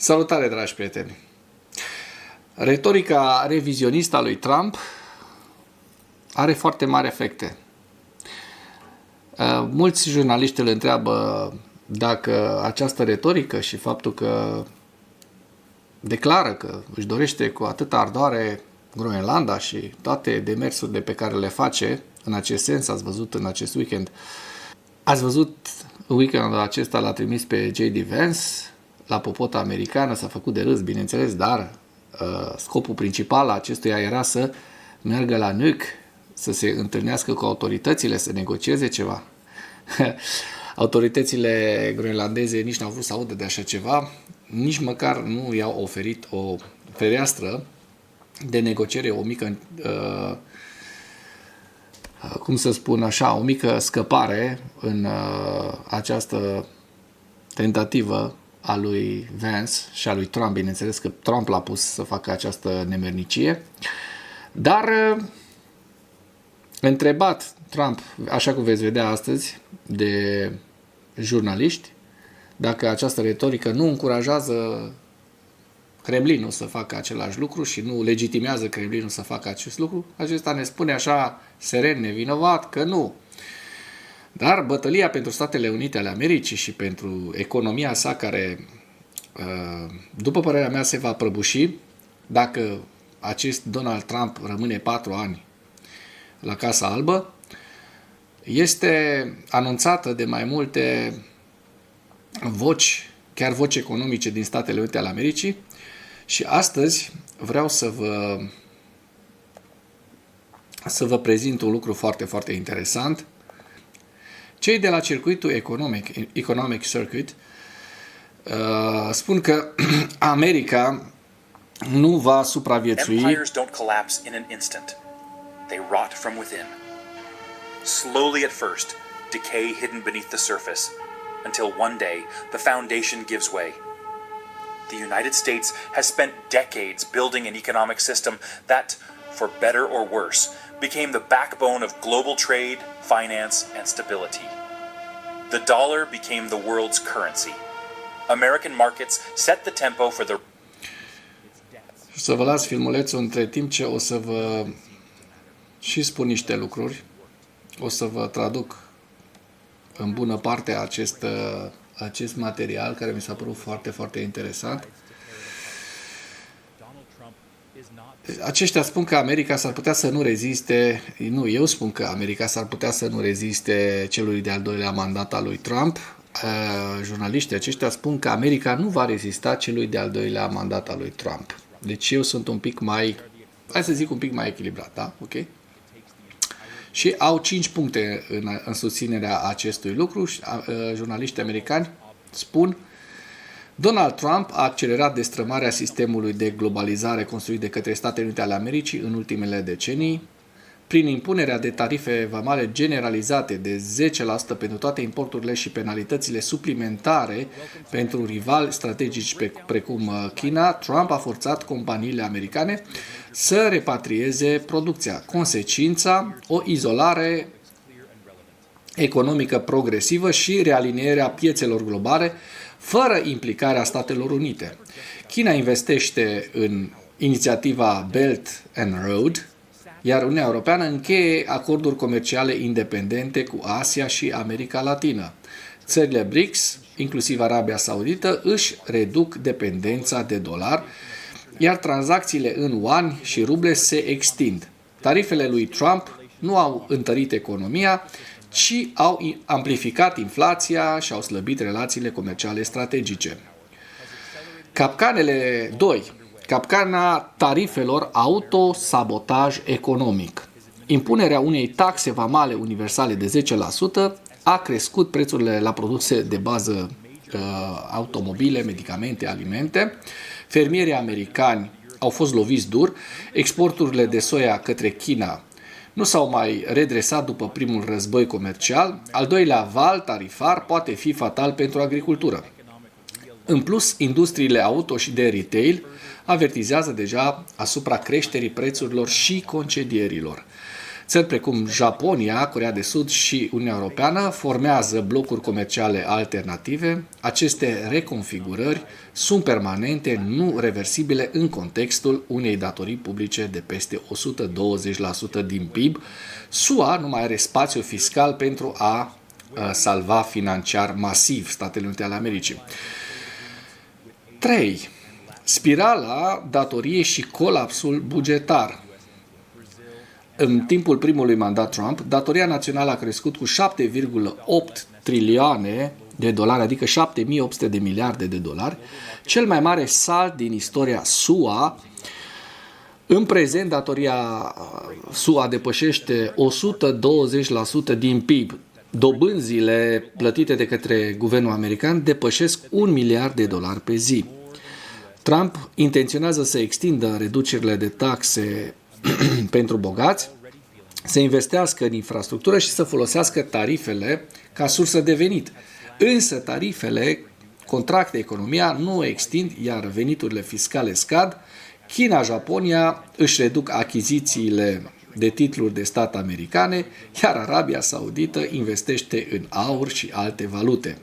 Salutare, dragi prieteni! Retorica revizionistă a lui Trump are foarte mari efecte. Mulți jurnaliști îl întreabă dacă această retorică și faptul că declară că își dorește cu atâta ardoare Groenlanda și toate demersurile pe care le face în acest sens, ați văzut în acest weekend. Ați văzut în weekendul acesta l-a trimis pe J.D. Vance la popota americană, s-a făcut de râs, bineînțeles, dar scopul principal al acestuia era să meargă la Nuuk, să se întâlnească cu autoritățile, să negocieze ceva. Autoritățile groenlandeze nici n-au vrut să audă de așa ceva, nici măcar nu i-au oferit o fereastră de negociere, o mică, cum să spun așa, o mică scăpare în această tentativă a lui Vance și a lui Trump, bineînțeles că Trump l-a pus să facă această nemernicie, dar întrebat Trump, așa cum veți vedea astăzi, de jurnaliști, dacă această retorică nu încurajează Kremlinul să facă același lucru și nu legitimează Kremlinul să facă acest lucru, acesta ne spune așa seren, nevinovat, că nu. Dar bătălia pentru Statele Unite ale Americii și pentru economia sa, care, după părerea mea, se va prăbuși dacă acest Donald Trump rămâne 4 ani la Casa Albă, este anunțată de mai multe voci, chiar voci economice din Statele Unite ale Americii, și astăzi vreau să vă prezint un lucru foarte, foarte interesant. Cei de la circuitul Economic Circuit spun că America nu va supraviețui. Empires don't collapse in an instant. They rot from within. Slowly at first, decay hidden beneath the surface, until one day the foundation gives way. The United States has spent decades building an economic system that, for better or worse, became the backbone of global trade, finance, and stability. The dollar became the world's currency. American markets set the tempo for the... Să vă las filmulețul între timp ce o să vă și spun niște lucruri. O să vă traduc în bună parte acest material care mi s-a părut foarte, foarte interesant. Aceștia spun că America s-ar putea să nu reziste, nu, eu spun că America s-ar putea să nu reziste celui de-al doilea mandat al lui Trump. Jurnaliștii aceștia spun că America nu va rezista celui de-al doilea mandat al lui Trump. Deci eu sunt un pic mai, hai să zic un pic mai echilibrat, da? Ok? Și au 5 puncte în susținerea acestui lucru. Jurnaliștii americani spun: Donald Trump a accelerat destrămarea sistemului de globalizare construit de către Statele Unite ale Americii în ultimele decenii, prin impunerea de tarife vamale generalizate de 10% pentru toate importurile și penalitățile suplimentare pentru rivali strategici precum China. Trump a forțat companiile americane să repatrieze producția. Consecința, o izolare economică progresivă și realinierea piețelor globale fără implicarea Statelor Unite. China investește în inițiativa Belt and Road, iar Uniunea Europeană încheie acorduri comerciale independente cu Asia și America Latină. Țările BRICS, inclusiv Arabia Saudită, își reduc dependența de dolar, iar tranzacțiile în yuan și ruble se extind. Tarifele lui Trump nu au întărit economia, ci au amplificat inflația și au slăbit relațiile comerciale strategice. Capcanele 2. Capcana tarifelor autosabotaj economic. Impunerea unei taxe vamale universale de 10% a crescut prețurile la produse de bază, automobile, medicamente, alimente. Fermierii americani au fost loviți dur. Exporturile de soia către China nu s-au mai redresat după primul război comercial. Al doilea val tarifar poate fi fatal pentru agricultură. În plus, industriile auto și de retail avertizează deja asupra creșterii prețurilor și concedierilor. Țări precum Japonia, Coreea de Sud și Uniunea Europeană formează blocuri comerciale alternative. Aceste reconfigurări sunt permanente, nu reversibile în contextul unei datorii publice de peste 120% din PIB. SUA nu mai are spațiu fiscal pentru a salva financiar masiv Statele Unite ale Americii. 3. Spirala datoriei și colapsul bugetar. În timpul primului mandat Trump, datoria națională a crescut cu 7,8 trilioane de dolari, adică 7.800 de miliarde de dolari, cel mai mare salt din istoria SUA. În prezent, datoria SUA depășește 120% din PIB. Dobânzile plătite de către guvernul american depășesc $1 miliard pe zi. Trump intenționează să extindă reducerile de taxe pentru bogați, să investească în infrastructură și să folosească tarifele ca sursă de venit. Însă tarifele contractă economia, nu o extind, iar veniturile fiscale scad. China, Japonia își reduc achizițiile de titluri de stat americane, iar Arabia Saudită investește în aur și alte valute.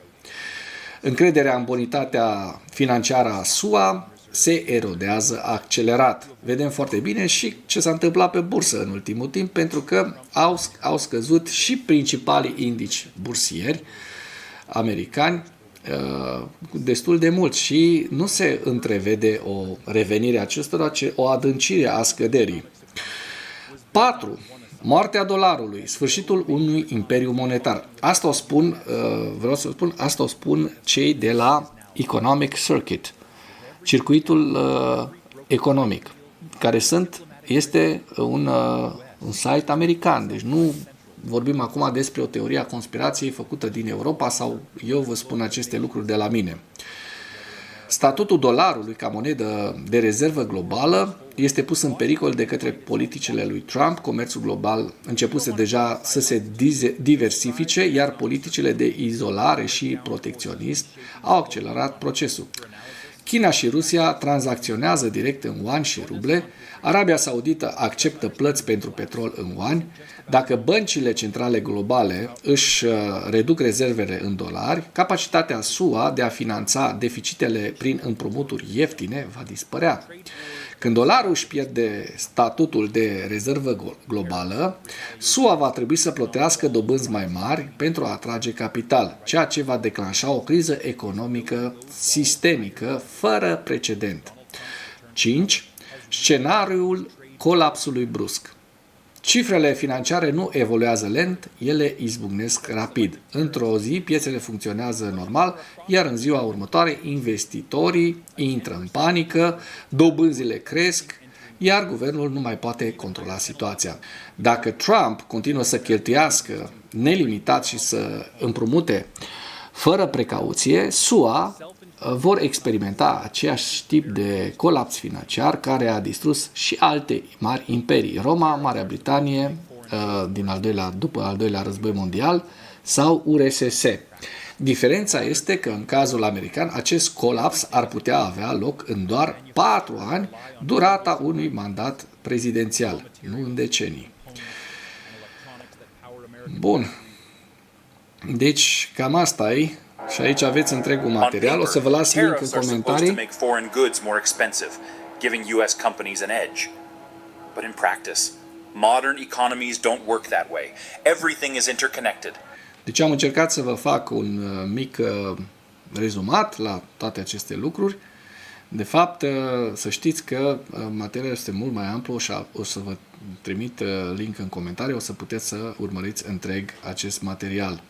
Încrederea în bonitatea financiară a SUA se erodează accelerat. Vedem foarte bine și ce s-a întâmplat pe bursă în ultimul timp, pentru că au scăzut și principalii indici bursieri americani destul de mult și nu se întrevede o revenire a acestora, ci o adâncire a scăderii. 4. Moartea dolarului, sfârșitul unui imperiu monetar. Asta o spun, asta o spun cei de la Economic Circuit, circuitul economic, care este un site american. Deci nu vorbim acum despre o teorie a conspirației făcută din Europa sau eu vă spun aceste lucruri de la mine. Statutul dolarului ca monedă de rezervă globală este pus în pericol de către politicile lui Trump. Comerțul global începuse deja să se diversifice, iar politicile de izolare și protecționist au accelerat procesul. China și Rusia tranzacționează direct în yuan și ruble, Arabia Saudită acceptă plăți pentru petrol în yuan. Dacă băncile centrale globale își reduc rezervele în dolari, capacitatea SUA de a finanța deficitele prin împrumuturi ieftine va dispărea. Când dolarul își pierde statutul de rezervă globală, SUA va trebui să plătească dobânzi mai mari pentru a atrage capital, ceea ce va declanșa o criză economică sistemică fără precedent. 5. Scenariul colapsului brusc. Cifrele financiare nu evoluează lent, ele izbucnesc rapid. Într-o zi, piețele funcționează normal, iar în ziua următoare, investitorii intră în panică, dobânzile cresc, iar guvernul nu mai poate controla situația. Dacă Trump continuă să cheltuiască nelimitat și să împrumute fără precauție, SUA vor experimenta aceeași tip de colaps financiar care a distrus și alte mari imperii, Roma, Marea Britanie, după al doilea război mondial, sau URSS. Diferența este că în cazul american acest colaps ar putea avea loc în doar 4 ani, durata unui mandat prezidențial, nu în decenii. Bun. Deci, cam asta e. Și aici aveți întregul material. O să vă las link în comentarii. Giving US companies an edge. But in practice, modern economies don't work that way. Everything is interconnected. Deci am încercat să vă fac un mic rezumat la toate aceste lucruri. De fapt, să știți că materialul este mult mai amplu și o să vă trimit link în comentarii, o să puteți să urmăriți întreg acest material.